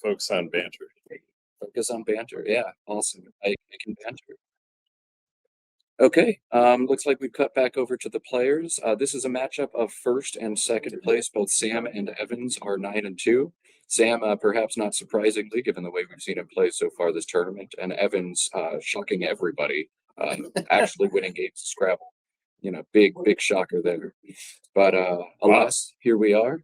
Focus on banter. Focus on banter. Yeah, awesome. I can banter. Okay, looks like we've cut back over to the players. This is a matchup of first and second place. Both Sam and Evans are 9-2. Sam, perhaps not surprisingly, given the way we've seen him play so far this tournament, and Evans shocking everybody, actually winning games of Scrabble. Big shocker there. But alas, here we are.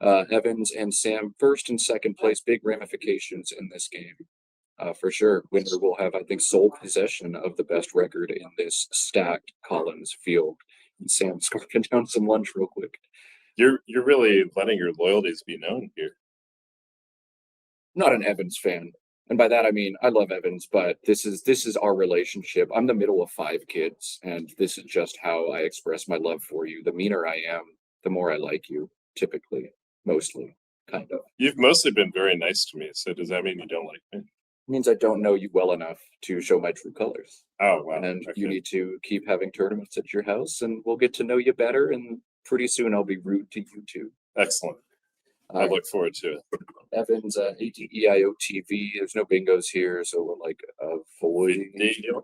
Evans and Sam, first and second place, big ramifications in this game. For sure, winner will have, I think, sole possession of the best record in this stacked Collins field. And Sam's scarfing down some lunch real quick. You're really letting your loyalties be known here. I'm not an Evans fan, and by that I mean I love Evans, but this is our relationship. I'm the middle of 5 kids, and this is just how I express my love for you. The meaner I am, the more I like you. Typically, mostly, kind of. You've mostly been very nice to me. So does that mean you don't like me? Means I don't know you well enough to show my true colors. Oh, wow. And okay. You need to keep having tournaments at your house, and we'll get to know you better. And pretty soon I'll be rude to you too. Excellent. I look forward to it. Evans, ATEIO TV. There's no bingos here, so we're like avoiding video.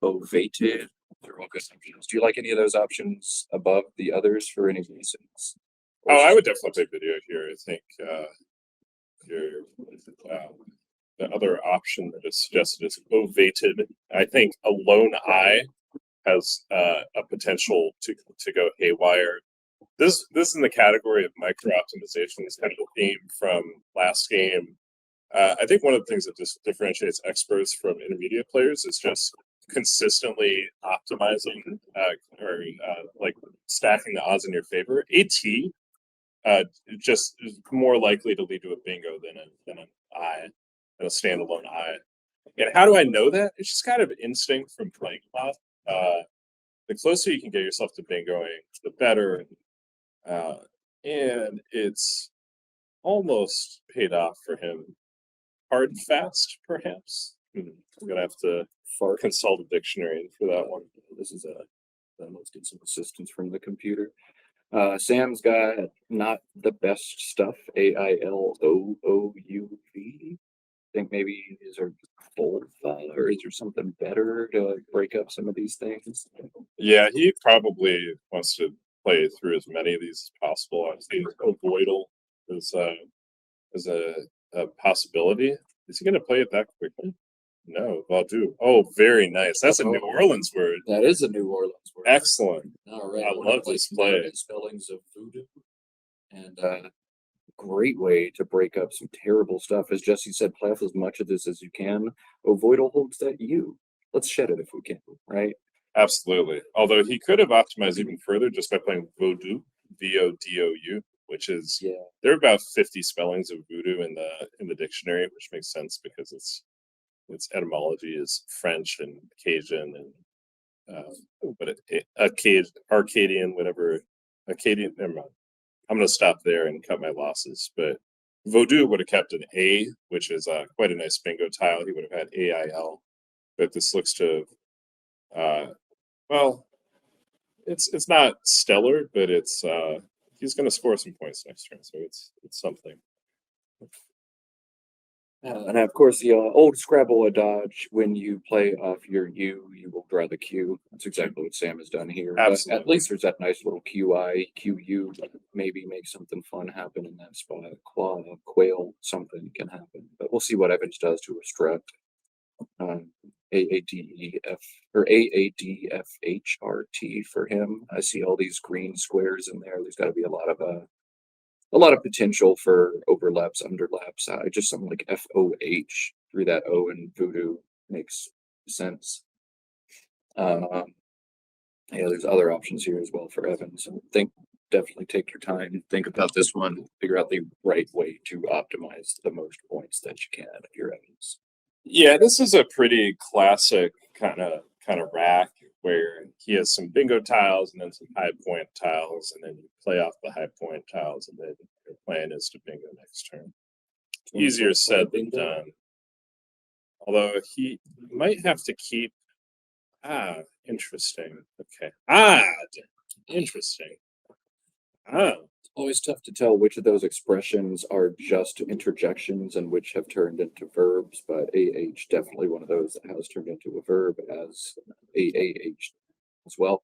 Ovated. They're all good options. Do you like any of those options above the others for any reasons? I would definitely play video here. I think the other option that is suggested is ovated. I think a lone eye has a potential to go haywire. This is in the category of micro optimization. It's kind of a theme from last game. I think one of the things that differentiates experts from intermediate players is just consistently optimizing or like stacking the odds in your favor. AT just is more likely to lead to a bingo than an eye, than a standalone eye. And how do I know that? It's just kind of instinct from playing a lot. The closer you can get yourself to bingoing, the better. And it's almost paid off for him. Hard and fast, perhaps. I'm gonna have to consult a dictionary for that one. This is let's get some assistance from the computer. Sam's got not the best stuff. AILOOUV. I think maybe these are both, or is there something better to break up some of these things? Yeah, he probably wants to play through as many of these as possible. I think avoidal is a possibility. Is he going to play it that quickly? No, Vaudu. Oh, very nice. That's a New Orleans word. That is a New Orleans word. Excellent. All right. I love this play. Spellings of voodoo, and great way to break up some terrible stuff. As Jesse said, play off as much of this as you can. Avoidal holds that you. Let's shed it if we can, right? Absolutely. Although he could have optimized even further just by playing Vodou, VODOU, which is there are about 50 spellings of voodoo in the dictionary, which makes sense because its etymology is French and Cajun and Arcadian, whatever. Acadian, never mind. I'm going to stop there and cut my losses. But Vodou would have kept an A, which is quite a nice bingo tile. He would have had AIL. But this looks to, well, it's not stellar, but it's he's going to score some points next turn, so it's something. And of course, the old Scrabble dodge, when you play off your U, you will draw the Q. That's exactly what Sam has done here. Absolutely. But at least there's that nice little QI, QU, maybe make something fun happen in that spot. Quail, something can happen. But we'll see what Evans does to a strut. AADEF or AADFHRT for him. I see all these green squares in there. There's got to be a lot of potential for overlaps, underlaps. Just something like FOH through that O in voodoo makes sense. There's other options here as well for Evans. Definitely take your time, think about this one, figure out the right way to optimize the most points that you can if you're Evans. Yeah, this is a pretty classic kind of rack where he has some bingo tiles and then some high point tiles, and then you play off the high point tiles, and then your plan is to bingo next turn. Easier said than done. Although he might have to keep. Interesting. Okay. Interesting. Always tough to tell which of those expressions are just interjections and which have turned into verbs, but AH definitely one of those that has turned into a verb as AAH as well.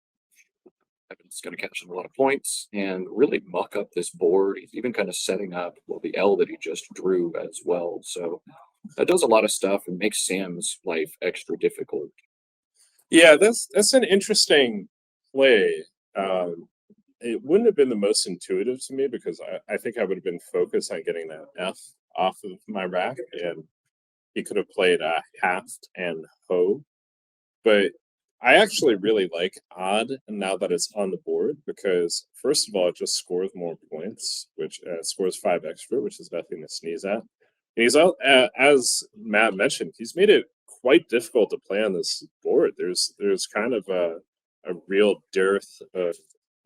Evan's going to catch a lot of points and really muck up this board. He's even kind of setting up, well, the L that he just drew as well. So that does a lot of stuff and makes Sam's life extra difficult. Yeah, that's an interesting play. It wouldn't have been the most intuitive to me because I think I would have been focused on getting that F off of my rack, and he could have played a halved and ho. But I actually really like odd now that it's on the board because first of all, it just scores more points, which scores 5 extra, which is nothing to sneeze at. And he's out, as Matt mentioned, he's made it quite difficult to play on this board. There's kind of a real dearth of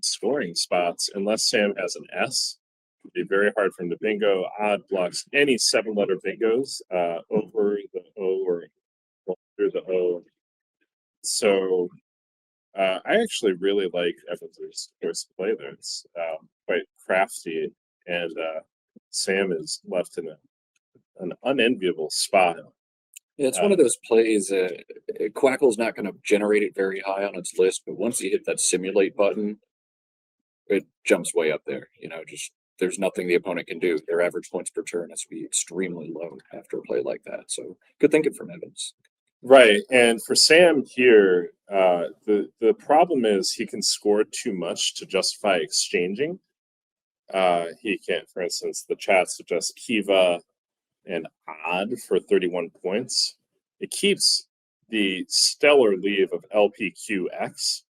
scoring spots unless Sam has an S. It'd be very hard for him to bingo. Odd blocks any 7-letter bingos over the O or under the O. So I actually really like Evans' first play there. It's quite crafty, and Sam is left in an unenviable spot. Yeah, it's one of those plays. Quackle's not going to generate it very high on its list, but once you hit that simulate button, it jumps way up there. Just there's nothing the opponent can do. Their average points per turn has to be extremely low after a play like that. So good thinking from Evans. Right, and for Sam here, the problem is he can score too much to justify exchanging. He can't, for instance, the chat suggests Kiva and Odd for 31 points. It keeps the stellar leave of LPQX,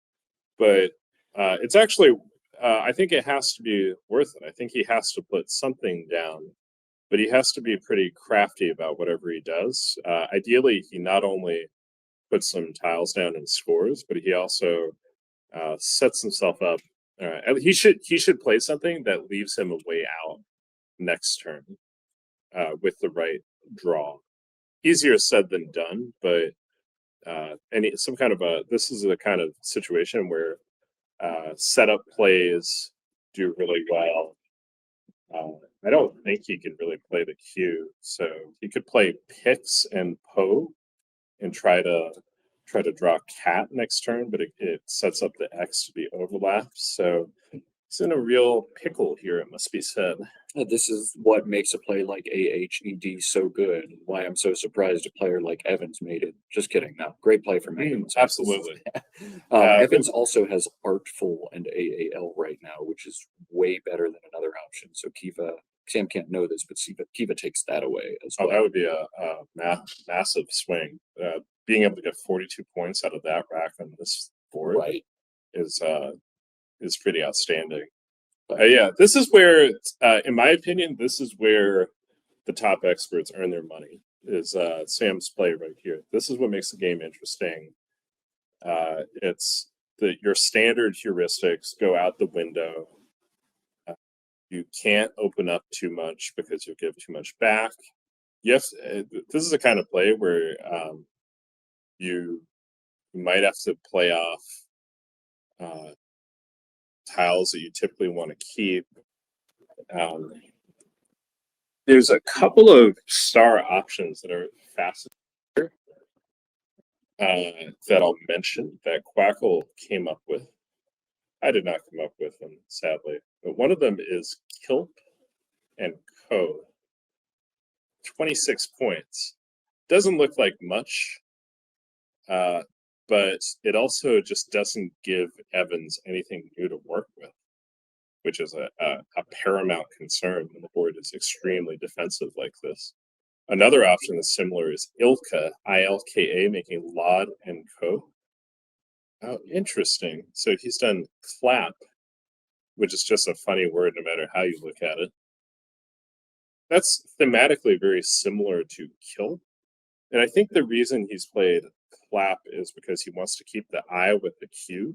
but it's actually, I think it has to be worth it. I think he has to put something down, but he has to be pretty crafty about whatever he does. Ideally, he not only puts some tiles down and scores, but he also sets himself up. He should play something that leaves him a way out next turn with the right draw. Easier said than done, but some kind of this is a kind of situation where setup plays do really well. I don't think he can really play the Q, so he could play Pix and Poe and try to draw cat next turn, but it sets up the X to be overlapped. So it's in a real pickle here, it must be said. This is what makes a play like AHED so good. Why I'm so surprised a player like Evans made it. Just kidding. No, great play from Evans. Absolutely. Evans also has Artful and AAL right now, which is way better than another option. So Sam can't know this, but Kiva takes that away as well. That would be a massive swing. Being able to get 42 points out of that rack on this board is pretty outstanding. Yeah, this is where, in my opinion, this is where the top experts earn their money. Is Sam's play right here. This is what makes the game interesting. It's your standard heuristics go out the window. You can't open up too much because you'll give too much back. Yes, this is a kind of play where you might have to play off tiles that you typically want to keep. There's a couple of star options that are fascinating that I'll mention that Quackle came up with. I did not come up with them, sadly. But one of them is Kilp and Co. 26 points. Doesn't look like much, but it also just doesn't give Evans anything new to work with, which is a paramount concern when the board is extremely defensive like this. Another option that's similar is Ilka, ILKA, making Lod and Co. Oh, interesting. So he's done clap, which is just a funny word no matter how you look at it. That's thematically very similar to kill. And I think the reason he's played clap is because he wants to keep the I with the Q.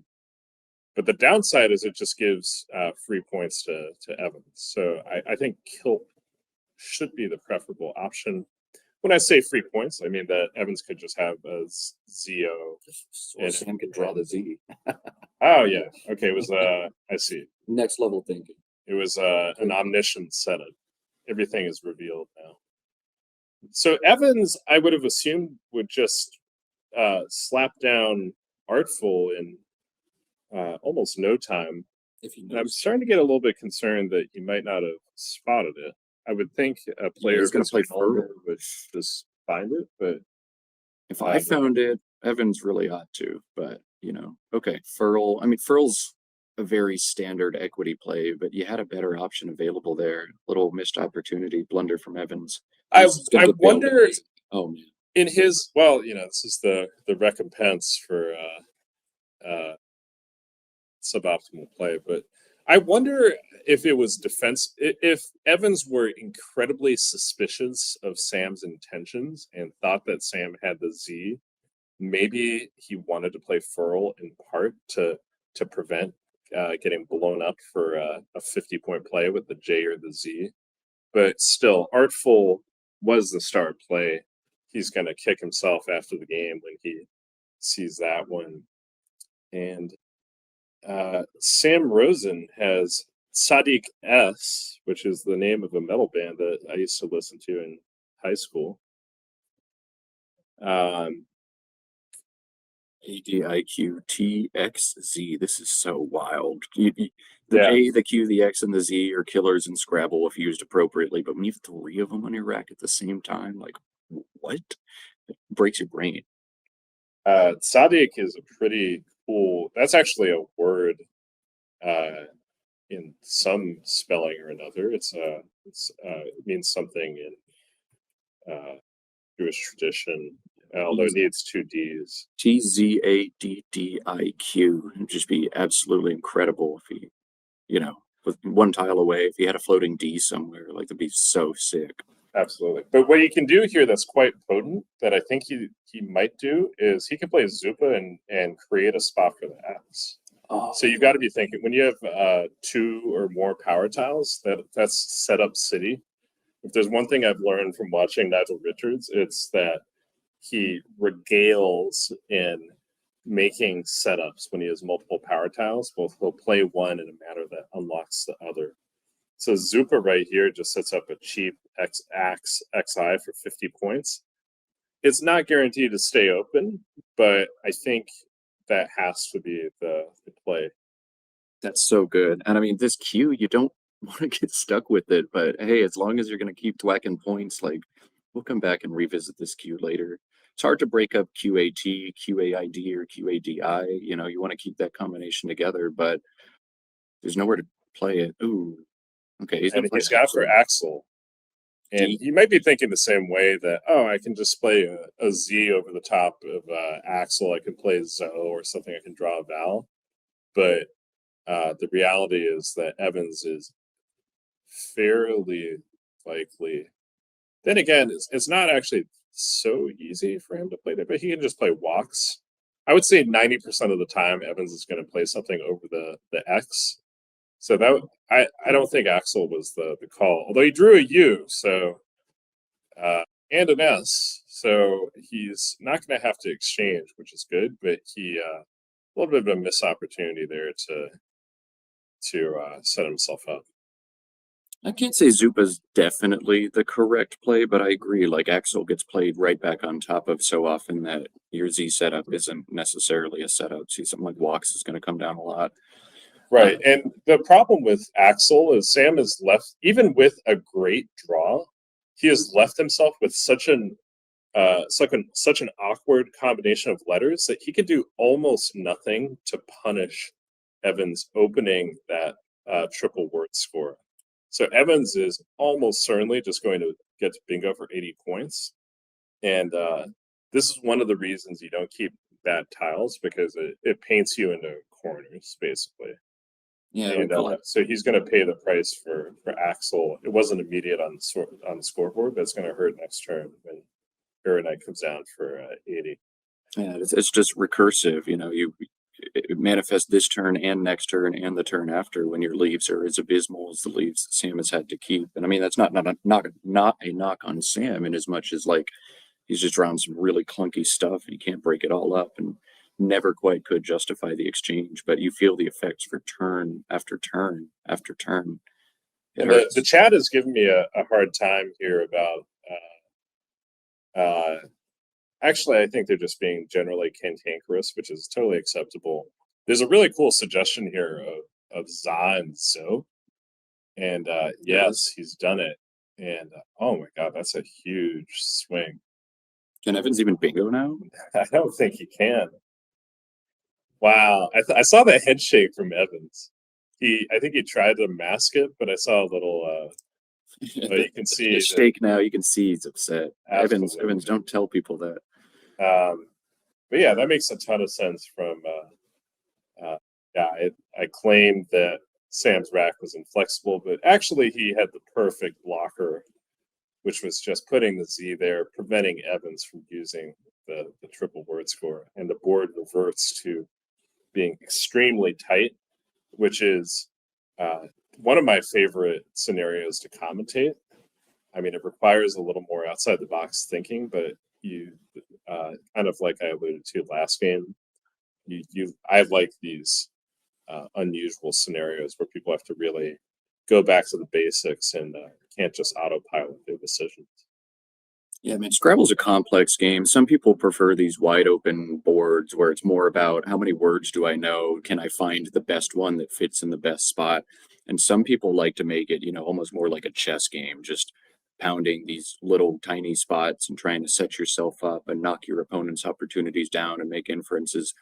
But the downside is it just gives free points to Evans. So I think kill should be the preferable option. When I say free points, I mean that Evans could just have a ZO. And Sam can draw the Z. Oh, yeah. Okay, it was, I see. Next level thinking. It was an omniscient setup. Everything is revealed now. So Evans, I would have assumed, would just slap down Artful in almost no time. If he And I'm knows. starting to get a little bit concerned that he might not have spotted it. I would think a player he's gonna who's play caliber Furl. would just find it, but If I found it, Evans really ought to, but okay, Furl. I mean, Furl's a very standard equity play, but you had a better option available there. Little missed opportunity, blunder from Evans. I This is gonna get bailed wonder out. Oh man. in his this is the recompense for suboptimal play, but I wonder if it was if Evans were incredibly suspicious of Sam's intentions and thought that Sam had the Z, maybe he wanted to play Furl in part to prevent getting blown up for a 50-point play with the J or the Z. But still, Artful was the star play. He's going to kick himself after the game when he sees that one. And Sam Rosin has Sadiq S, which is the name of a metal band that I used to listen to in high school. ADIQTXZ. This is so wild. The Yeah. A, the Q, the X, and the Z are killers in Scrabble if used appropriately, but when you have 3 of them on your rack at the same time, like, what? It breaks your brain. Sadiq is a pretty cool. That's actually a word in some spelling or another. It means something in Jewish tradition, although it needs 2 D's. TZADDIQ. It'd just be absolutely incredible if he, with 1 tile away, if he had a floating D somewhere, like that'd be so sick. Absolutely. But what you can do here that's quite potent that I think he might do is he can play Zupa and create a spot for the X. Oh, So you've got to be thinking when you have 2 or more power tiles, that's set up city. If there's one thing I've learned from watching Nigel Richards, it's that he regales in making setups when he has multiple power tiles. He'll play one in a manner that unlocks the other. So Zupa right here just sets up a cheap XI for 50 points. It's not guaranteed to stay open, but I think that has to be the play. that's so good. And I mean, this Q, you don't want to get stuck with it, but hey, as long as you're going to keep thwacking points, like we'll come back and revisit this Q later. It's hard to break up QAT, QAID, or QADI. You want to keep that combination together, but there's nowhere to play it. Ooh, okay. He's got for Axel. And you might be thinking the same way that, I can just play a Z over the top of Axel. I can play Zoe or something. I can draw a Val. But the reality is that Evans is fairly likely. Then again, it's not actually so easy for him to play there, but he can just play walks. I would say 90% of the time, Evans is going to play something over the X. So that I don't think Axel was the call, although he drew a U, so and an S, so he's not going to have to exchange, which is good. But he a little bit of a missed opportunity there to set himself up. I can't say Zupa's definitely the correct play, but I agree. Like Axel gets played right back on top of so often that your Z setup isn't necessarily a setup. See, something like Walks is going to come down a lot. Right. And the problem with Axel is Sam is left, even with a great draw, he has left himself with such an awkward combination of letters that he can do almost nothing to punish Evans opening that triple word score. So Evans is almost certainly just going to get to bingo for 80 points. And this is one of the reasons you don't keep bad tiles, because it paints you into corners, basically. Yeah, and so he's going to pay the price for Axel. It wasn't immediate on the scoreboard, but it's going to hurt next turn when Knight comes down for 80. Yeah, it's just recursive. It manifests this turn and next turn and the turn after when your leaves are as abysmal as the leaves that Sam has had to keep. And I mean, that's not a knock on Sam, in as much as like he's just drawn some really clunky stuff and he can't break it all up and never quite could justify the exchange. But you feel the effects for turn after turn after turn. It The hurts. chat has given me a hard time here about. Actually, I think they're just being generally cantankerous, which is totally acceptable. There's a really cool suggestion here of Za and So, and yes, he's done it. And oh my God, that's a huge swing. Can Evans even bingo now? I don't think he can. Wow, I saw that head shake from Evans. I think he tried to mask it, but I saw a little. You can see the that- shake now. You can see he's upset. Evans, Absolutely. don't tell people that. But yeah, that makes a ton of sense from. Yeah, I claimed that Sam's rack was inflexible, but actually he had the perfect blocker, which was just putting the Z there, preventing Evans from using the triple word score, and the board reverts to being extremely tight, which is one of my favorite scenarios to commentate. I mean, it requires a little more outside the box thinking, but you kind of like I alluded to last game, I like these unusual scenarios where people have to really go back to the basics and can't just autopilot their decisions. Yeah, I mean, Scrabble's a complex game. Some people prefer these wide open boards where it's more about how many words do I know? Can I find the best one that fits in the best spot? And some people like to make it, almost more like a chess game, just pounding these little tiny spots and trying to set yourself up and knock your opponent's opportunities down and make inferences.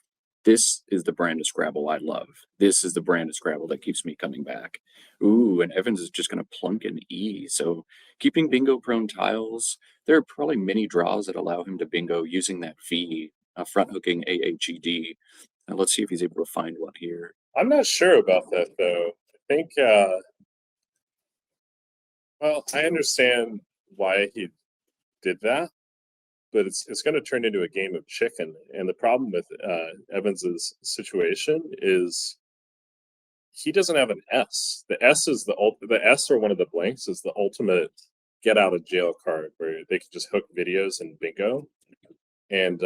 This is the brand of Scrabble I love. This is the brand of Scrabble that keeps me coming back. Ooh, and Evans is just going to plunk an E. So keeping bingo prone tiles, there are probably many draws that allow him to bingo using that V, front hooking AHED. Let's see if he's able to find one here. I'm not sure about that though. I think, well, I understand why he did that, but it's going to turn into a game of chicken. And the problem with Evans's situation is he doesn't have an S. The S is the S or one of the blanks is the ultimate get out of jail card where they can just hook videos and bingo. And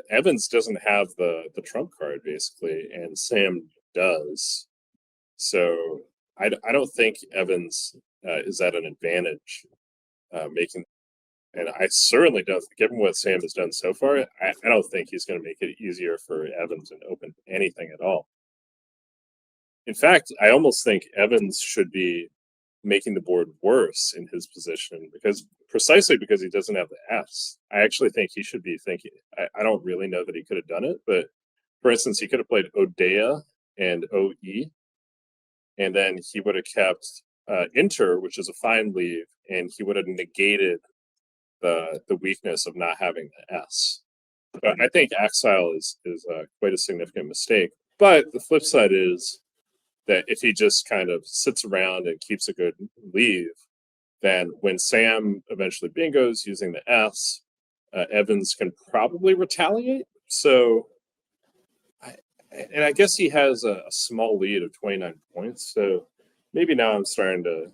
Evans doesn't have the trump card basically, and Sam does. So I don't think Evans is at an advantage making. And I certainly don't, given what Sam has done so far, I don't think he's going to make it easier for Evans and open anything at all. In fact, I almost think Evans should be making the board worse in his position precisely because he doesn't have the S. I actually think he should be thinking, I don't really know that he could have done it, but for instance, he could have played Odea and OE, and then he would have kept Inter, which is a fine leave, and he would have negated the weakness of not having the S. But I think Axile is quite a significant mistake. But the flip side is that if he just kind of sits around and keeps a good leave, then when Sam eventually bingos using the S, Evans can probably retaliate. So, I guess he has a small lead of 29 points. So maybe now I'm starting to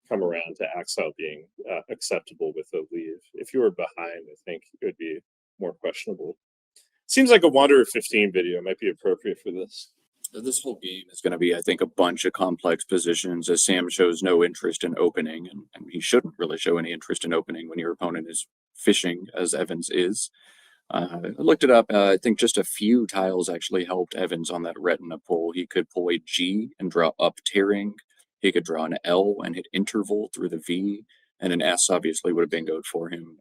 come around to Axel being acceptable with a leave. If you were behind, I think it would be more questionable. Seems like a Wanderer 15 video might be appropriate for this. This whole game is going to be, I think, a bunch of complex positions as Sam shows no interest in opening, and he shouldn't really show any interest in opening when your opponent is fishing as Evans is. I looked it up. I think just a few tiles actually helped Evans on that retina pull. He could pull a G and draw up tearing. He could draw an L and hit interval through the V, and an S obviously would have bingoed for him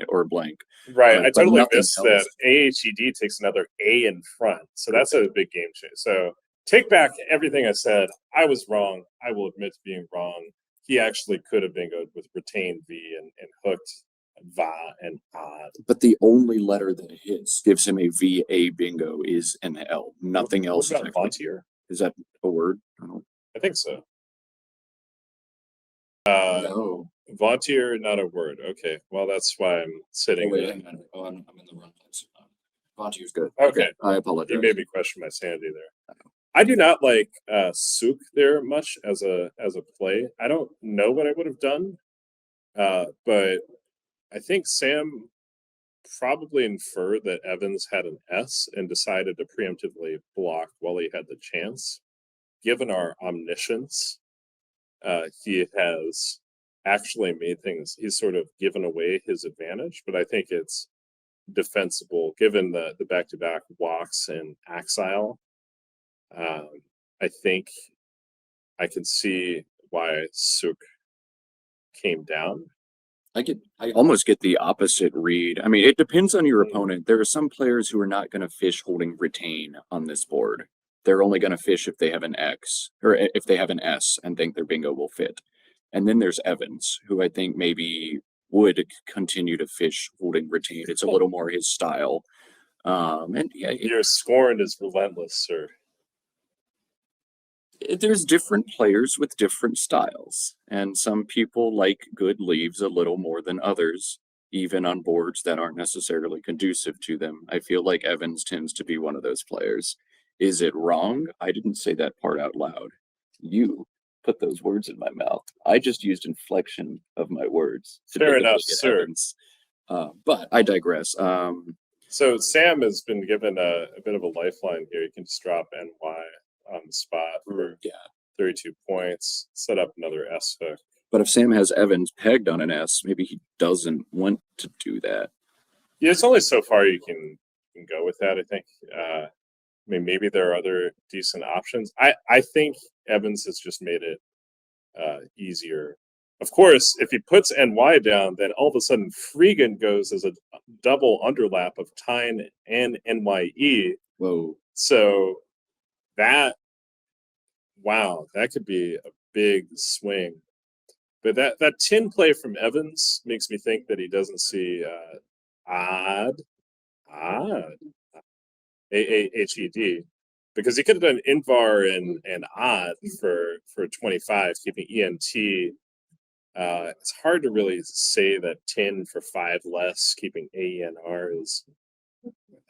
or a blank. Right. But I totally missed else. that AHED takes another A in front. So that's a big game change. So take back everything I said. I was wrong. I will admit to being wrong. He actually could have bingoed with retained V and hooked Va and Odd. But the only letter that hits gives him a VA bingo is an L. Nothing else. What about Vontier? Is that a word? I think so. No. Vontier, not a word. Okay. Well, that's why I'm sitting wait, there. hang on. Oh, I'm in the wrong place. Vontier's good. Okay. I apologize. You made me question my sanity there. I do not like Souk there much as a play. I don't know what I would have done, but I think Sam probably inferred that Evans had an S and decided to preemptively block while he had the chance. given our omniscience, he has actually made things. He's sort of given away his advantage, but I think it's defensible given the back-to-back walks and exile. I think I can see why Suk came down. I almost get the opposite read. I mean, it depends on your opponent. There are some players who are not going to fish holding retain on this board. They're only going to fish if they have an X or if they have an S and think their bingo will fit. And then there's Evans, who I think maybe would continue to fish holding retain. It's a little more his style. And yeah, Your scorn is relentless, sir. there's different players with different styles, and some people like good leaves a little more than others, even on boards that aren't necessarily conducive to them. I feel like Evans tends to be one of those players. Is it wrong? I didn't say that part out loud. You put those words in my mouth. I just used inflection of my words. to Fair make it enough, look at sir. Evans. But I digress. So Sam has been given a bit of a lifeline here. He can just drop NY on the spot for Yeah. 32 points, set up another S hook. But if Sam has Evans pegged on an S, maybe he doesn't want to do that. Yeah, it's only so far you can go with that, I think. I mean, maybe there are other decent options. I think Evans has just made it easier. Of course, if he puts NY down, then all of a sudden Freegan goes as a double underlap of Tyne and NYE. Whoa. So that, wow, that could be a big swing. But that 10 play from Evans makes me think that he doesn't see odd, AAHED, because he could have done Invar and odd for 25, keeping ENT. It's hard to really say that 10 for 5 less, keeping AENR is.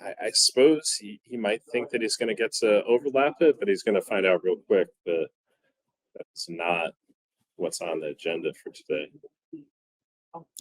I suppose he might think that he's going to get to overlap it, but he's going to find out real quick that that's not what's on the agenda for today.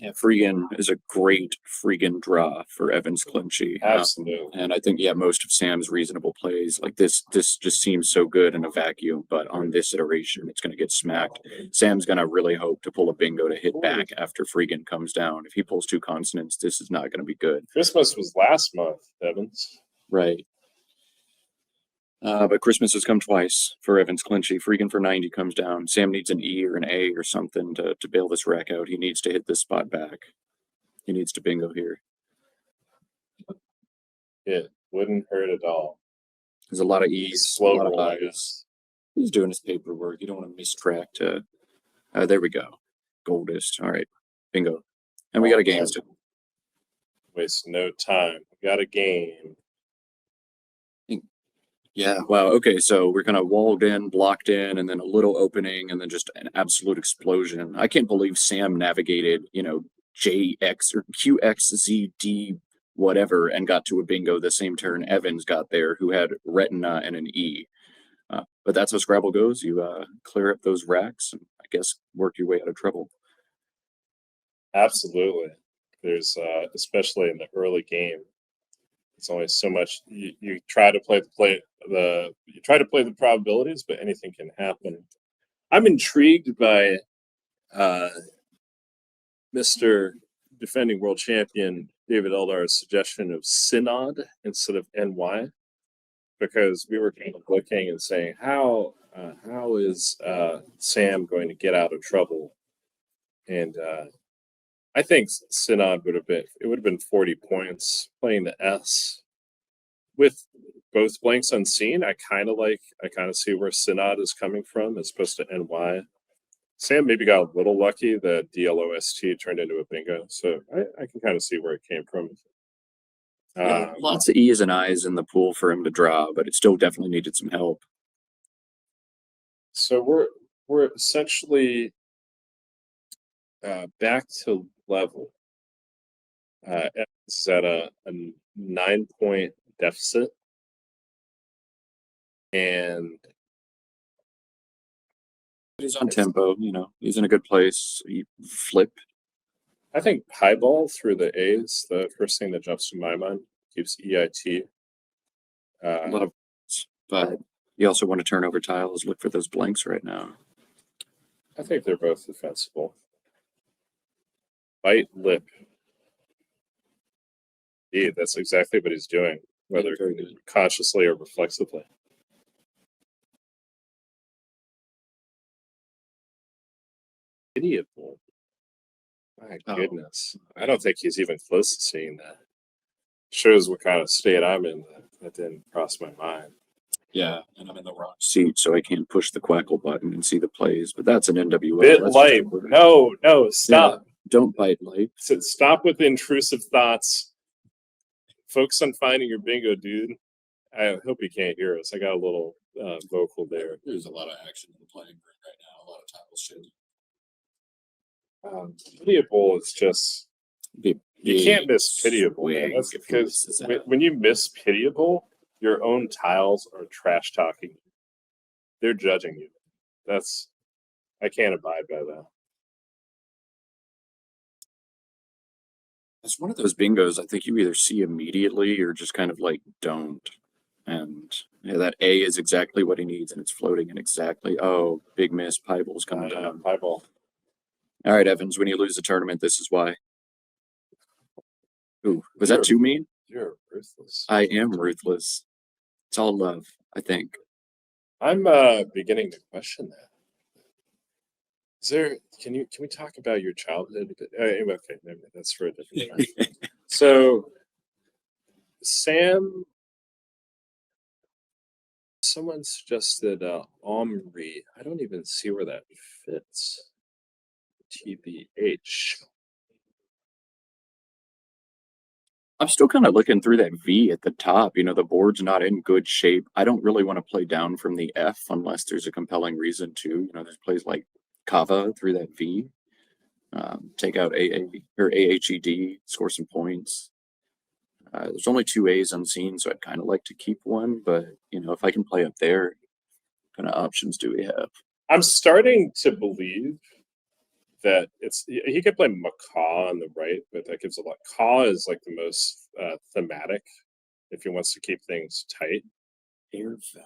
Yeah, Freegan is a great Freegan draw for Evans Clinchy. Absolutely. And I think, yeah, most of Sam's reasonable plays, like this just seems so good in a vacuum, but on this iteration, it's going to get smacked. Sam's going to really hope to pull a bingo to hit back after Freegan comes down. If he pulls 2 consonants, this is not going to be good. Christmas was last month, Evans. Right. But Christmas has come twice for Evans Clinchy. Freegan for 90 comes down. Sam needs an E or an A or something to bail this rack out. He needs to hit this spot back. He needs to bingo here. It wouldn't hurt at all. There's a lot of E's, Slow a lot of roll, I I's. guess. He's doing his paperwork. You don't want to mistrack to. There we go. Goldest. All right. Bingo. And we got a game still. Waste no time. We got a game. Yeah. Wow. Okay. So we're kind of walled in, blocked in, and then a little opening, and then just an absolute explosion. I can't believe Sam navigated, JX or QXZD whatever and got to a bingo the same turn Evans got there, who had Retina and an E. But that's how Scrabble goes. You clear up those racks and I guess work your way out of trouble. Absolutely. There's especially in the early game, it's only so much you try to play the probabilities, but anything can happen. I'm intrigued by Mr. defending world champion David Eldar's suggestion of Synod instead of NY, because we were kind of looking and saying how is Sam going to get out of trouble, and I think Synod would have been 40 points playing the S with both blanks unseen. I kind of see where Synod is coming from as opposed to NY. Sam maybe got a little lucky that DLOST turned into a bingo, so I can kind of see where it came from. Lots of E's and I's in the pool for him to draw, but it still definitely needed some help. So we're essentially back to level. It's at a 9-point deficit, and He's on tempo, he's in a good place. He flip. I think highball through the A's, the first thing that jumps to my mind, keeps EIT. A lot of, but You also want to turn over tiles, look for those blanks right now. I think they're both defensible. Bite lip. Yeah, that's exactly what he's doing, whether very good. consciously or reflexively. Pitiable. My Oh. goodness. I don't think he's even close to seeing that. Shows what kind of state I'm in. That didn't cross my mind. Yeah, and I'm in the wrong seat, so I can't push the quackle button and see the plays. But that's an NWO. Bit That's light. just a- No, stop. Don't bite light. Stop with the intrusive thoughts. Focus on finding your bingo, dude. I hope he can't hear us. I got a little vocal there. There's a lot of action in the playing room right now. A lot of tiles shit. Pitiable is just you can't miss pitiable, man. swing That's if he because misses that. when you miss pitiable, your own tiles are trash talking you. They're judging you. I can't abide by that. It's one of those bingos I think you either see immediately or just kind of like don't. And yeah, that A is exactly what he needs, and it's floating in exactly. Oh, big miss. Pieble's coming down. Pieball. All right, Evans, when you lose the tournament, this is why. Ooh, was that too mean? You're ruthless. I am ruthless. It's all love, I think. I'm beginning to question that. Is there? Can we talk about your childhood? Okay, maybe that's for a different time. So, Sam, someone suggested Omri. I don't even see where that fits. TBH. I'm still kind of looking through that V at the top. You know, the board's not in good shape. I don't really want to play down from the F unless there's a compelling reason to. You know, there's plays like Kava through that V. Take out AA or AHED, score some points. There's only 2 A's unseen, so I'd kind of like to keep one. But, you know, if I can play up there, what kind of options do we have? I'm starting to believe that he could play Macaw on the right, but that gives a lot. Caw is like the most thematic if he wants to keep things tight. Airvac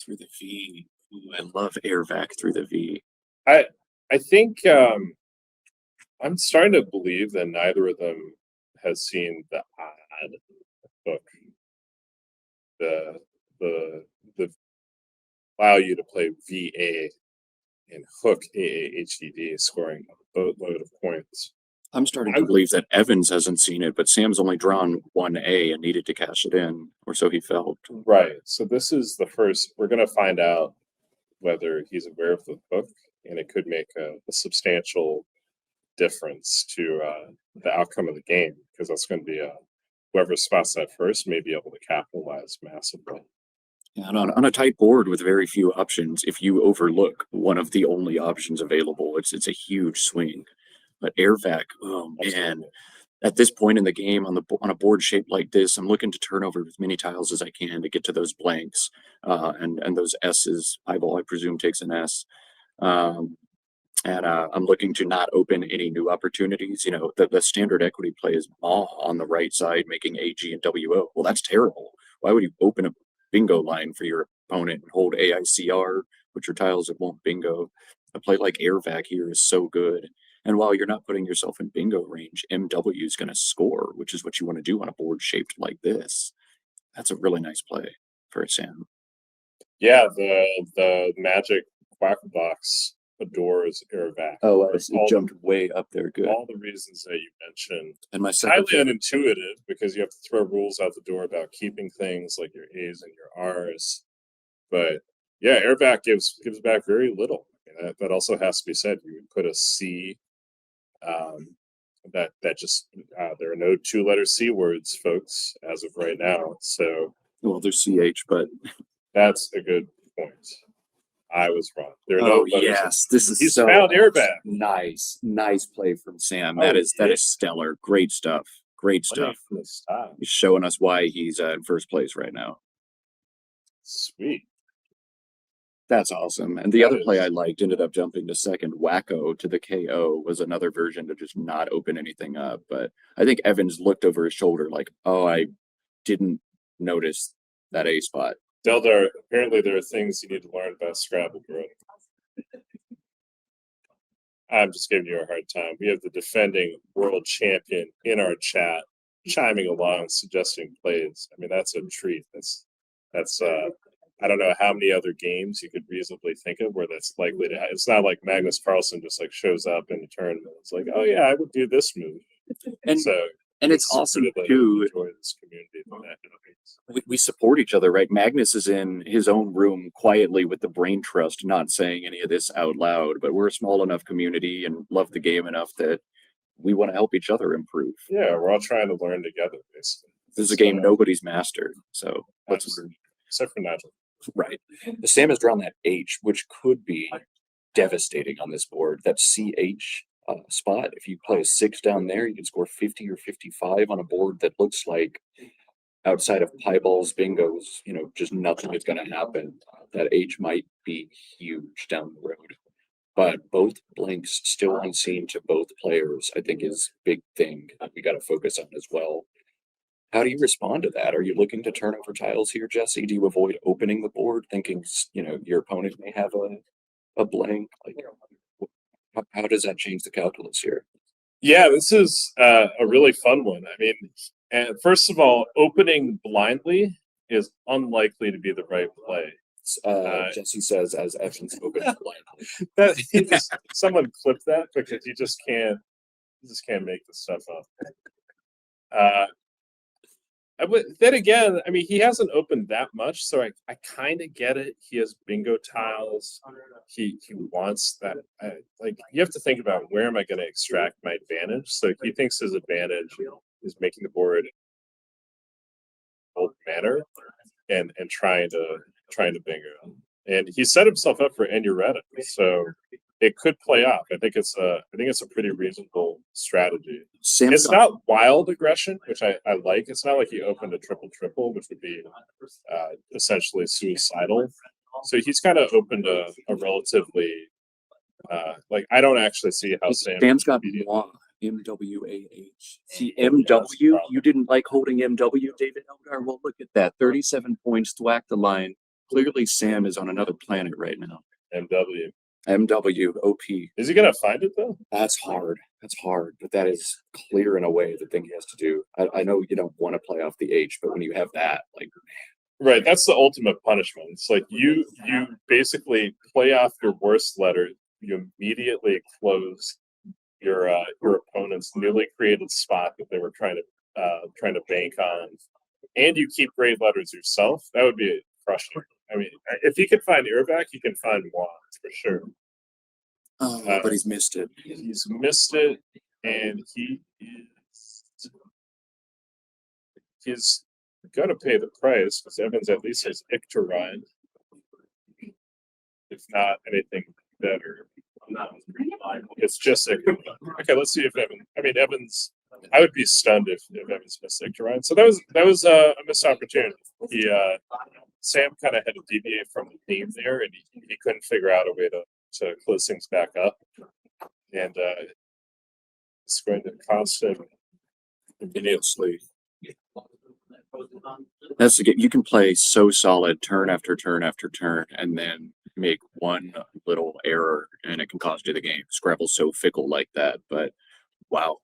through the V. Ooh, I love Airvac through the V. I think I'm starting to believe that neither of them has seen the odd book. The allow you to play VA and hook AAHDD, scoring a boatload of points. I'm starting to believe that Evans hasn't seen it, but Sam's only drawn 1A and needed to cash it in, or so he felt. Right. So this is the first. We're going to find out whether he's aware of the book, and it could make a substantial difference to the outcome of the game, because that's going to be whoever spots that first may be able to capitalize massively. And on a tight board with very few options, if you overlook one of the only options available, it's a huge swing. But Airvac, oh man, Absolutely. at this point in the game on a board shaped like this, I'm looking to turn over as many tiles as I can to get to those blanks, and those S's. Eyeball, I presume, takes an S. And I'm looking to not open any new opportunities. You know, the standard equity play is Maw on the right side, making AG and WO. Well, that's terrible. Why would you open a bingo line for your opponent and hold AICR, put your tiles that won't bingo? A play like Airvac here is so good. And while you're not putting yourself in bingo range, MW is going to score, which is what you want to do on a board shaped like this. That's a really nice play for Sam. Yeah, the magic quackle box adores Airvac. Oh, For it all jumped way up there. Good. all the reasons that you mentioned. And my It's second highly unintuitive because you have to throw rules out the door about keeping things like your A's and your R's. But yeah, Airvac gives back very little. That also has to be said. You would put a C. That just there are no 2-letter C words, folks, as of right now. So well, there's CH, but that's a good point. I was wrong. There are no oh letters. yes, this is He's so found Airvac. nice play from Sam. Oh, That is yeah. stellar. Great stuff. Great stuff. From the style. He's showing us why he's in first place right now. Sweet. That's awesome. And the That other play is- I liked ended up jumping to second. Wacko to the KO was another version to just not open anything up. But I think Evans looked over his shoulder like, oh, I didn't notice that A spot. Deldar, apparently there are things you need to learn about Scrabble, bro. I'm just giving you a hard time. We have the defending world champion in our chat, chiming along, suggesting plays. I mean, that's a treat. That's I don't know how many other games you could reasonably think of where that's likely to. It's not like Magnus Carlsen just like shows up in the tournament. It's like, oh yeah, I would do this move. And So and it's awesome too. Enjoy this community. We support each other, right? Magnus is in his own room quietly with the brain trust, not saying any of this out loud, but we're a small enough community and love the game enough that we want to help each other improve. Yeah, we're all trying to learn together, basically. This is a game nobody's mastered, so let's Absolutely. Except for Nigel. right. Sam has drawn that H, which could be devastating on this board. That CH spot, if you play a 6 down there, you can score 50 or 55 on a board that looks like outside of pieballs, bingos, just nothing is going to happen. That H might be huge down the road. But both blanks still unseen to both players, I think is a big thing we got to focus on as well. How do you respond to that? Are you looking to turn over tiles here, Jesse? Do you avoid opening the board, thinking your opponent may have a blank? Like, how does that change the calculus here? Yeah, this is a really fun one. I mean, first of all, opening blindly is unlikely to be the right play. Jesse says as Evans opens blindly. Someone clip that because you just can't make this stuff up. Then again, I mean, he hasn't opened that much, so I kind of get it. He has bingo tiles. He wants that. Like, you have to think about, where am I going to extract my advantage? So he thinks his advantage is making the board old manner and trying to bingo. And he set himself up for Enureta, so it could play off. I think it's a pretty reasonable strategy. It's not wild aggression, which I like. It's not like he opened a triple, which would be essentially suicidal. So he's kind of opened a relatively like, I don't actually see how Sam's got moi, MWAH. See, MW, you didn't like holding MW, David Eldar? Well, look at that. 37 points, thwack the line. Clearly, Sam is on another planet right now. MW, OP. Is he gonna find it though? That's hard. But that is clear in a way the thing he has to do. I know you don't want to play off the H, but when you have that, like, right, that's the ultimate punishment. It's like you basically play off your worst letter. You immediately close your opponent's newly created spot that they were trying to bank on, and you keep great letters yourself. That would be crushing. I mean, if he can find Irback, he can find moi for sure. But he's missed it. He's missed it, and he's gonna pay the price because Evans at least has Icterine, if not anything better. It's just Icterine. Okay, let's see if Evans. I would be stunned if Evans missed Icterine. So that was a missed opportunity. Sam kind of had to deviate from the theme there, and he couldn't figure out a way to close things back up. And it's going to cost him Continuously. That's the game. You can play so solid turn after turn after turn, and then make one little error, and it can cost you the game. Scrabble's so fickle like that, but wow,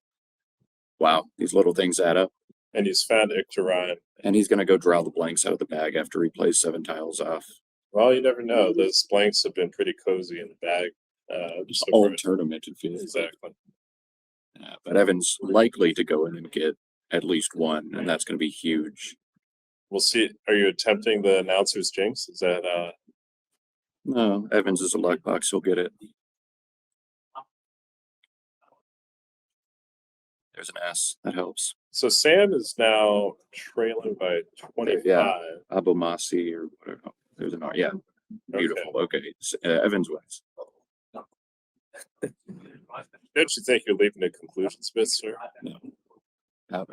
these little things add up. And he's found Icterine. And he's going to go draw the blanks out of the bag after he plays 7 tiles off. Well, you never know. Those blanks have been pretty cozy in the bag. All tournament, it feels. Exactly. But Evan's likely to go in and get at least one, and that's going to be huge. We'll see. Are you attempting the announcer's jinx? Is that No, Evans is a luck box. He'll get it. There's an S. That helps. So Sam is now trailing by 25. Yeah. Abomasi or whatever. Oh, there's an R. Yeah. Beautiful. Okay. Evans wins. Don't you think you're leaving a conclusion, Spitzer? No.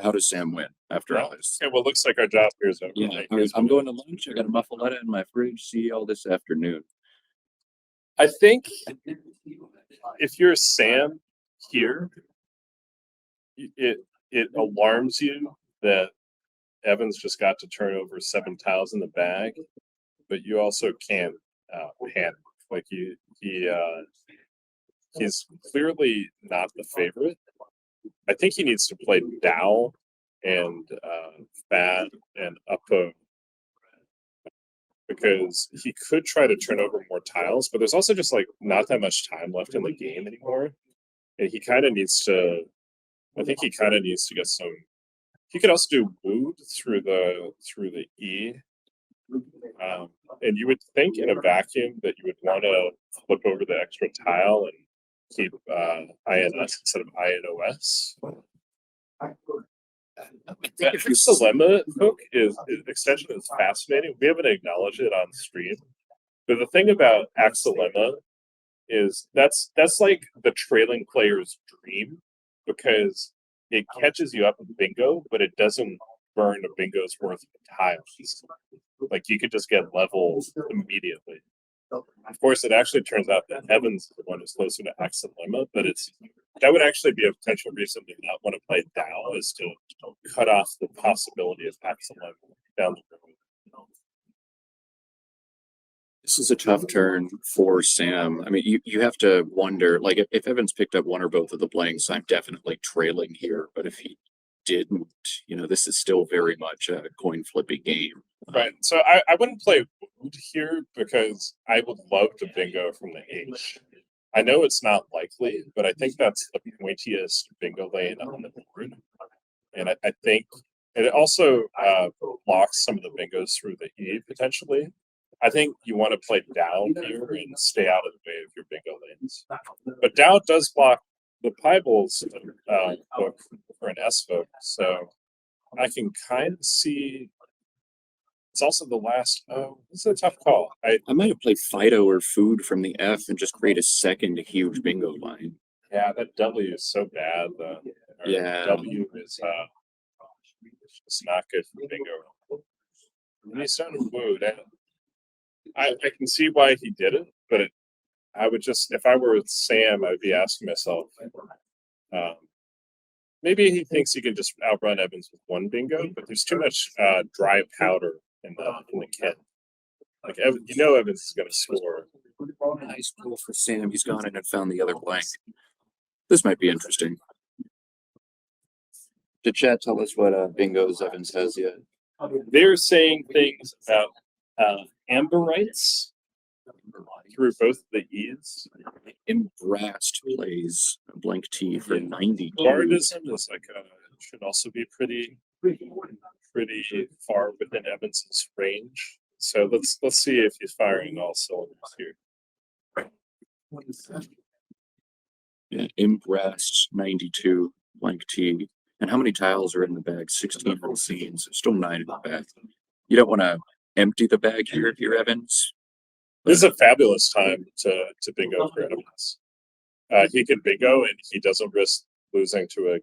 How does Sam win after all this? Okay, well, looks like our job here is over. Yeah, I'm going to lunch. I got a muffaletta in my fridge. See y'all this afternoon. I think if you're Sam here, it alarms you that Evans just got to turn over 7 tiles in the bag, but you also can't panic. Like he's clearly not the favorite. I think he needs to play Dow and Fat and Uppo because he could try to turn over more tiles, but there's also just like not that much time left in the game anymore. And he kind of needs to, I think he kind of needs to get some. He could also do Wood through the E. And you would think in a vacuum that you would want to flip over the extra tile and keep INS instead of INOS. The Axelemma hook is extension is fascinating. We haven't acknowledged it on stream, but the thing about Axelemma is that's like the trailing player's dream because it catches you up in bingo, but it doesn't burn a bingo's worth of tiles. Like you could just get levels immediately. Of course, it actually turns out that Evans is the one who's closer to Axelemma, but that would actually be a potential reason to not want to play Dow is to cut off the possibility of Axelemma down the road. This is a tough turn for Sam. I mean, you have to wonder, like, if Evans picked up one or both of the blanks, I'm definitely trailing here. But if he didn't, this is still very much a coin flipping game. Right. So I wouldn't play Wood here because I would love to bingo from the H. I know it's not likely, but I think that's the pointiest bingo lane on the board. And I think it also blocks some of the bingos through the E potentially. I think you want to play Dow here and stay out of the way of your bingo lanes. But Dow does block the Piebal's hook for an S hook, so I can kind of see. It's also the last. Oh, this is a tough call. I might have played Fido or Food from the F and just create a second huge bingo line. Yeah, that W is so bad. W is it's not good for bingo. And he's done Wood. I can see why he did it, but I would just, if I were Sam, I'd be asking myself, maybe he thinks he can just outrun Evans with one bingo, but there's too much dry powder in the kit. Like Evans is going to score. Nice pull for Sam. He's gone in and found the other blank. This might be interesting. Did chat tell us what bingos Evans has yet? They're saying things about Amberites through both the E's. Embrast plays a blank T for 90. Bardism is should also be pretty far within Evans's range. So let's see if he's firing all cylinders here. Yeah, Embrast 92 blank T. And how many tiles are in the bag? 16 on scenes. Still 9 in the bag. You don't want to empty the bag here if you're Evans. This is a fabulous time to bingo for Evans. He can bingo and he doesn't risk losing to a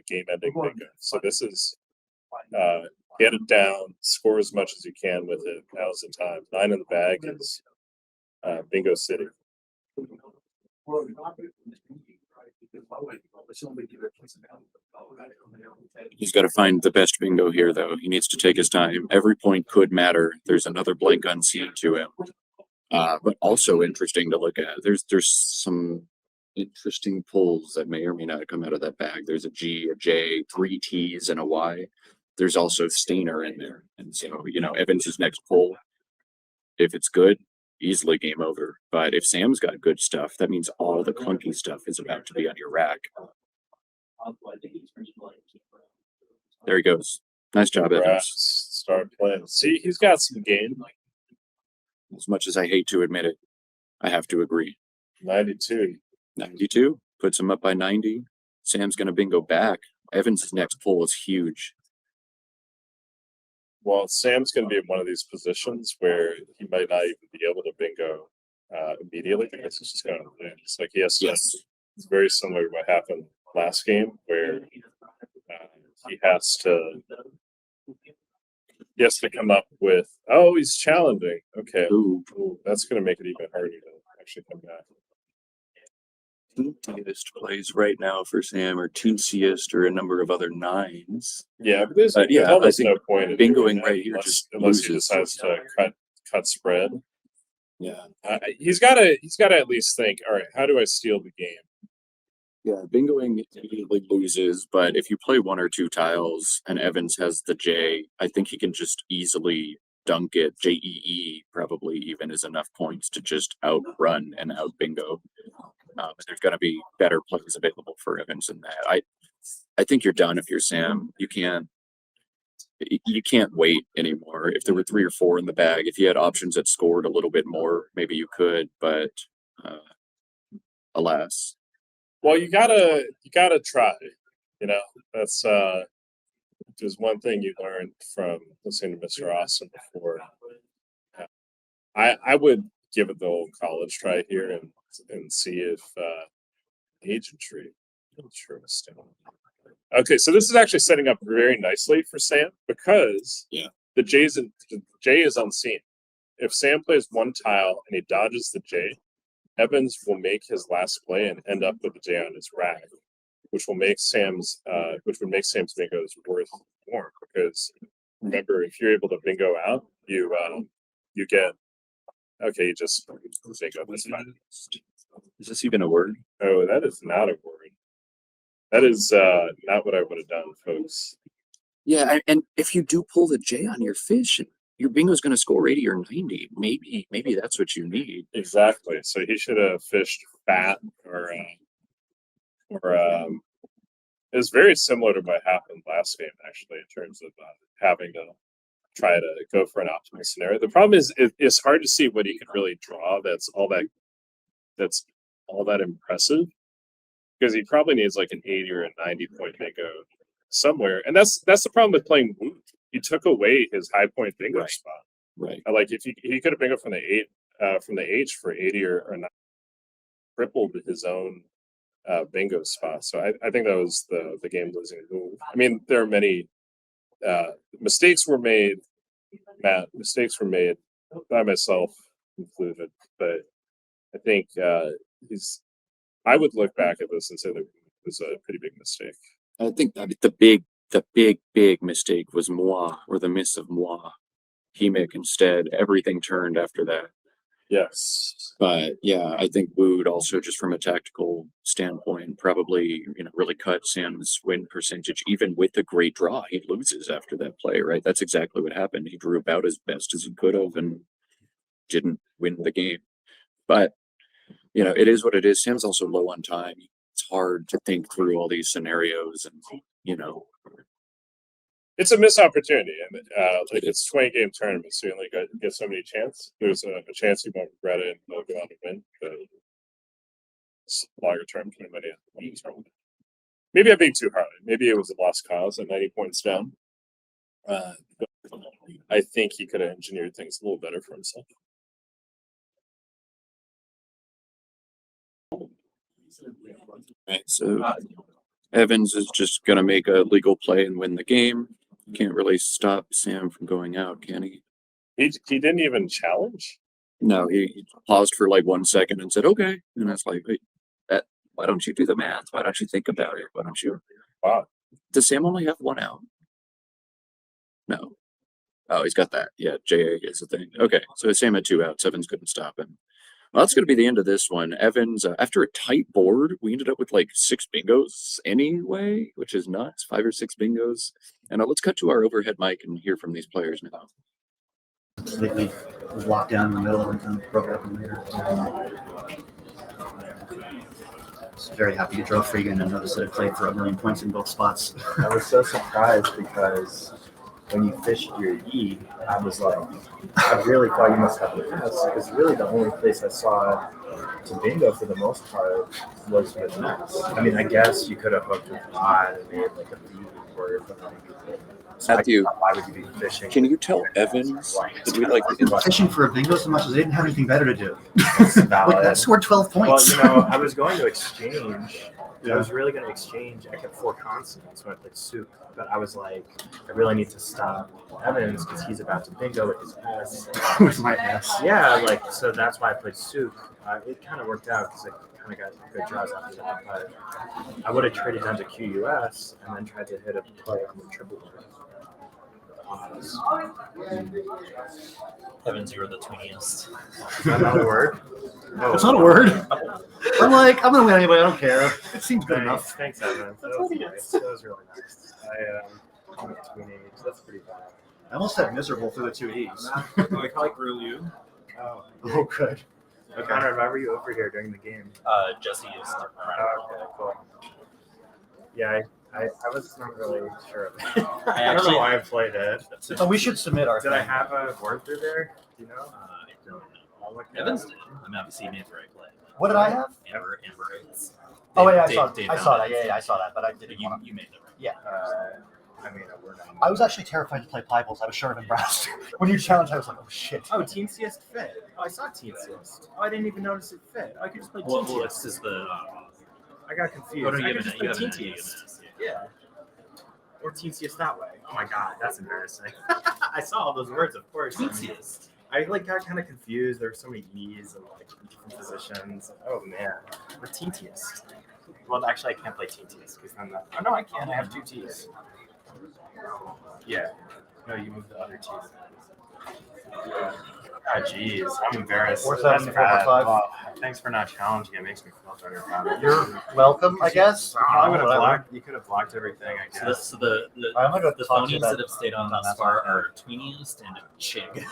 game-ending bingo. So this is get it down, score as much as you can with it. Now's the time. 9 in the bag is bingo city. He's got to find the best bingo here, though. He needs to take his time. Every point could matter. There's another blank unseen to him. But also interesting to look at. There's some interesting pulls that may or may not come out of that bag. There's a G, a J, 3 T's, and a Y. There's also Stainer in there. And so, Evans' next pull, if it's good, easily game over. But if Sam's got good stuff, that means all the clunky stuff is about to be on your rack. There he goes. Nice job, Evans. Start playing. See, he's got some game. As much as I hate to admit it, I have to agree. 92. 92 puts him up by 90. Sam's going to bingo back. Evans' next pull is huge. Well, Sam's going to be in one of these positions where he might not even be able to bingo immediately because he's just going to lose. Like he has to. Yes. It's very similar to what happened last game where he has to come up with, he's challenging. Okay. Ooh. That's going to make it even harder to actually come back. Teensiest plays right now for Sam or teensiest or a number of other 9s. Yeah, but there's I almost think no point in bingoing doing that right here unless just he loses. decides to cut cut spread. Yeah. He's got to at least think, all right, how do I steal the game? Yeah, bingoing immediately loses, but if you play one or two tiles and Evans has the J, I think he can just easily dunk it. JEE probably even is enough points to just outrun and out bingo. There's going to be better plays available for Evans than that. I think you're done if you're Sam. You can't wait anymore. If there were 3 or 4 in the bag, if you had options that scored a little bit more, maybe you could, but alas. Well, you gotta try. You know, that's there's one thing you learned from listening to Mr. Rosin before. I would give it the old college try here and see if agentry. I'm sure it's still. Okay, so this is actually setting up very nicely for Sam because the J is unseen. If Sam plays one tile and he dodges the J, Evans will make his last play and end up with the J on his rack, which would make Sam's bingos worth more. Because remember, if you're able to bingo out, you get you just bingo. That's fine. Is this even a word? Oh, that is not a word. That is not what I would have done, folks. Yeah, and if you do pull the J on your fish, your bingo's going to score 80 or 90. Maybe that's what you need. Exactly. So he should have fished fat or it's very similar to what happened last game, actually, in terms of having to try to go for an optimal scenario. The problem is it's hard to see what he could really draw. That's all that impressive, because he probably needs like an 80 or a 90 point bingo somewhere, and that's the problem with playing Woot. He took away his high point bingo spot. Right. Like if he could have bingo from the H for 80 or 90, crippled his own bingo spot. So I think that was the game losing move. I mean, there are many mistakes were made, Matt. Mistakes were made by myself included, but I think I would look back at this and say that it was a pretty big mistake. I think the big mistake was moi, or the miss of moi. Hemic instead. Everything turned after that. Yes. But yeah, I think Wood also, just from a tactical standpoint, probably really cut Sam's win percentage. Even with a great draw, he loses after that play, right? That's exactly what happened. He drew about as best as he could have and didn't win the game. But it is what it is. Sam's also low on time. It's hard to think through all these scenarios, and it's a missed opportunity, and it's 20 game tournament, so you only get so many chances. There's a chance you won't regret it and they'll go on to win, but it's longer term tournament. Maybe I'm being too hard. Maybe it was a lost cause at 90 points down. I think he could have engineered things a little better for himself. Right, so Evans is just going to make a legal play and win the game. Can't really stop Sam from going out, can he? He didn't even challenge? No, he paused for like 1 second and said, okay. And that's like, wait, why don't you do the math? Why don't you think about it? Why don't you? Wow. Does Sam only have 1 out? No. Oh, he's got that. Yeah, JA is the thing. Okay, so Sam had 2 outs. Evans couldn't stop him. Well, that's going to be the end of this one. Evans, after a tight board, we ended up with like 6 bingos anyway, which is nuts. 5 or 6 bingos. And let's cut to our overhead mic and hear from these players now. Completely locked down in the middle and kind of broke it up in there. Very happy to draw Freegan and notice that I played for 1 million points in both spots. I was so surprised because when you fished your E, I was like, I really thought you must have an S, because really the only place I saw to bingo for the most part was with an S. I mean, I guess you could have hooked with odd and made like a B word, but like, so Matthew, why would you be fishing? Can you tell Evans that we like fishing for a bingo so much as they didn't have anything better to do. Valid. Like, that scored 12 points. Well, I was going to exchange. I was really going to exchange. I kept 4 consonants when I played soup, but I was like, I really need to stop Evans because he's about to bingo with his S. With my S. Yeah, so that's why I played soup. It kind of worked out because I kind of got good draws after that, but I would have traded down to QUS and then tried to hit a play on the triple board. Heavens, you're the tweeniest. Is that not a word? Oh. It's not a word. I'm like, I'm gonna win anyway. I don't care. It seems good enough. Thanks, Evan. That was nice. That was really nice. I'm a teenage. That's pretty bad. I almost said miserable through the two E's. I like you. Oh, Oh, good. okay. Conrad, why were you over here during the game? Jesse is. Oh, okay, cool. Yeah, I was not really sure of it. I don't actually- know why I played it. Oh, we should submit our Did I thing. have a word through there? Do you know? I don't know. I'll look it Evans up. did. I mean, obviously, he made the right play. What did I have? Amber It's Oh, yeah, Dave I found saw that. it. Yeah, I saw that, but I But didn't you, want to. you made the right. I mean, a word on I was actually terrified to play Pibbles. I was short of embarrassed. When you challenged, I was like, oh shit. Oh, Teen Siest fit. Oh, I saw Teen Siest. Oh, I didn't even notice it fit. I could just play Teen Well, Siest. this is the. I got confused. Oh, no, I you could have just an play you Teen have an Siest. Yeah. Or Teen Siest that way. Oh my god, that's embarrassing. I saw all those words, of course. Tweeniest. I like got kind of confused. There were so many E's and like different positions. Oh man, but Teen Siest. Well, actually, I can't play Teen Siest because I'm not. Oh no, I can. I have two T's. Yeah. No, you moved the other T's. Ah, jeez, I'm embarrassed. 4, 7, That's 4, bad. 5. Well, thanks for not challenging. It makes me feel better about it. You're welcome, I guess. I would have Whatever. blocked. You could have blocked everything. I So, guess. I'm gonna go the talk to you phonies about that have stayed on on thus that far side. are tweeniest and chig.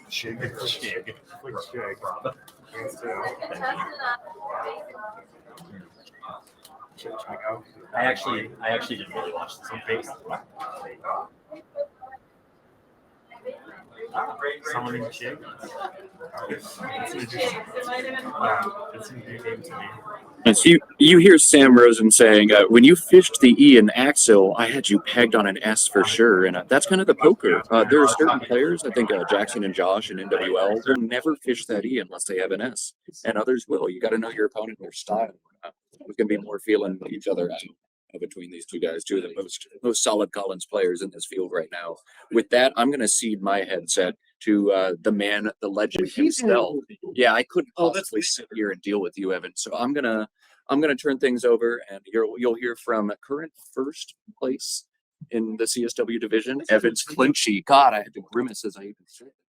Chig. Chig. Like chig. Thanks, too. Should I go? I actually didn't really watch this Some game. face. Someone named Chig. It's interesting. Wow, it's a new name to me. And so you hear Sam Rosin saying, when you fished the E in Axel, I had you pegged on an S for sure. And that's kind of the poker. There are certain players, I think Jackson and Josh and NWL, will never fish that E unless they have an S. And others will. You got to know your opponent and their style. There's going to be more feeling each other out between these two guys, two of the most solid Collins players in this field right now. With that, I'm going to cede my headset to the man, the legend himself. Yeah, I couldn't possibly sit here and deal with you, Evan. So I'm gonna turn things over, and you'll hear from current first place in the CSW division, Evan's Clinchy. God, I had to grimace as I even said it.